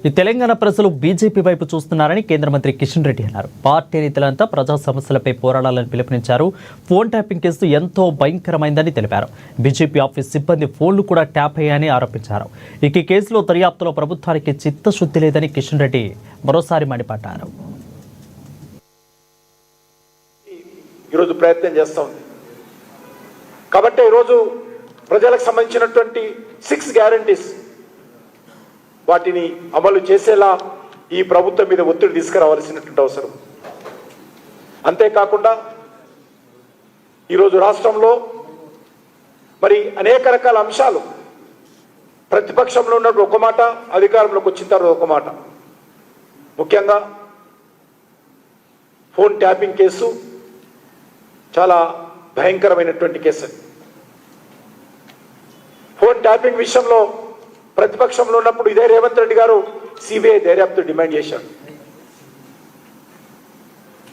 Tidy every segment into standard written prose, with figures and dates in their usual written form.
ఈ తెలంగాణ ప్రజలు బీజేపీ వైపు చూస్తున్నారని కేంద్ర మంత్రి కిషన్ రెడ్డి అన్నారు. పార్టీ నేతలంతా ప్రజా సమస్యలపై పోరాడాలని పిలుపునిచ్చారు. ఫోన్ ట్యాపింగ్ కేసు ఎంతో భయంకరమైందని తెలిపారు. బీజేపీ ఆఫీస్ సిబ్బంది ఫోన్లు కూడా ట్యాప్ అయ్యాయని ఆరోపించారు. ఈ కేసులో దర్యాప్తులో ప్రభుత్వానికి చిత్తశుద్ధి లేదని కిషన్ రెడ్డి మరోసారి మండిపడ్డారు. ఈరోజు ప్రయత్నం చేస్తూ ఉంది కాబట్టి ఈరోజు ప్రజలకు సంబంధించినటువంటి 6 గ్యారంటీస్ వాటిని అమలు చేసేలా ఈ ప్రభుత్వం మీద ఒత్తిడి తీసుకురావాల్సినటువంటి అవసరం. అంతేకాకుండా ఈరోజు రాష్ట్రంలో మరి అనేక రకాల అంశాలు, ప్రతిపక్షంలో ఉన్నప్పుడు ఒక మాట, అధికారంలోకి వచ్చిన తర్వాత ఒక మాట. ముఖ్యంగా ఫోన్ ట్యాపింగ్ కేసు చాలా భయంకరమైనటువంటి కేసు. ఫోన్ ట్యాపింగ్ విషయంలో ప్రతిపక్షంలో ఉన్నప్పుడు ఇదే రేవంత్ రెడ్డి గారు సిబిఐ దర్యాప్తు డిమాండ్ చేశారు.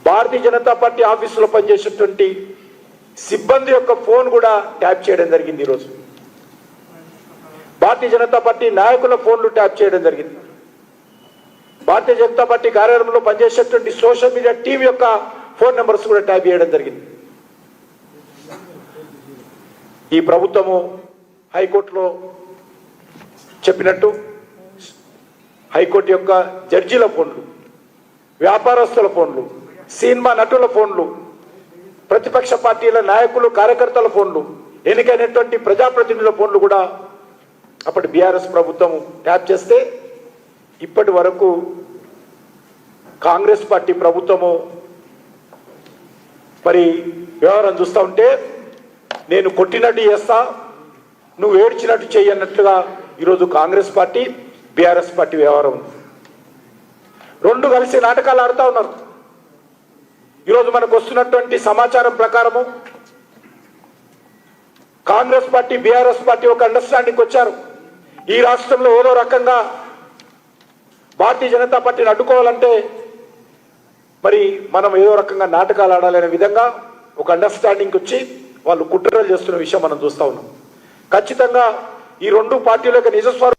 భారతీయ జనతా పార్టీ ఆఫీసులో పనిచేసేటువంటి సిబ్బంది యొక్క ఫోన్ కూడా ట్యాప్ చేయడం జరిగింది. ఈరోజు భారతీయ జనతా పార్టీ నాయకుల ఫోన్లు ట్యాప్ చేయడం జరిగింది. భారతీయ జనతా పార్టీ కార్యాలయంలో పనిచేసేటువంటి సోషల్ మీడియా టీం యొక్క ఫోన్ నెంబర్స్ కూడా ట్యాప్ చేయడం జరిగింది. ఈ ప్రభుత్వము హైకోర్టులో చెప్పినట్టు హైకోర్టు యొక్క జడ్జీల ఫోన్లు, వ్యాపారస్తుల ఫోన్లు, సినిమా నటుల ఫోన్లు, ప్రతిపక్ష పార్టీల నాయకులు, కార్యకర్తల ఫోన్లు, ఎన్నికైనటువంటి ప్రజాప్రతినిధుల ఫోన్లు కూడా అప్పటి బీఆర్ఎస్ ప్రభుత్వం ట్యాప్ చేస్తే ఇప్పటి వరకు కాంగ్రెస్ పార్టీ ప్రభుత్వము మరి వ్యవహారం చూస్తూ ఉంటే నేను కొట్టినట్టు చేస్తా, నువ్వు ఏడ్చినట్టు చెయ్యన్నట్లుగా ఈరోజు కాంగ్రెస్ పార్టీ, బీఆర్ఎస్ పార్టీ వ్యవహారం ఉంది. రెండు కలిసి నాటకాలు ఆడుతూ ఉన్నారు. ఈరోజు మనకు వస్తున్నటువంటి సమాచారం ప్రకారము కాంగ్రెస్ పార్టీ, బీఆర్ఎస్ పార్టీ ఒక అండర్స్టాండింగ్ వచ్చారు. ఈ రాష్ట్రంలో ఏదో రకంగా భారతీయ జనతా పార్టీని అడ్డుకోవాలంటే మరి మనం ఏదో రకంగా నాటకాలు ఆడాలనే విధంగా ఒక అండర్స్టాండింగ్ వచ్చి వాళ్ళు కుట్రలు చేస్తున్న విషయం మనం చూస్తూ ఉన్నాం. ఖచ్చితంగా ఈ రెండు పార్టీల యొక్క నిజస్వరూపం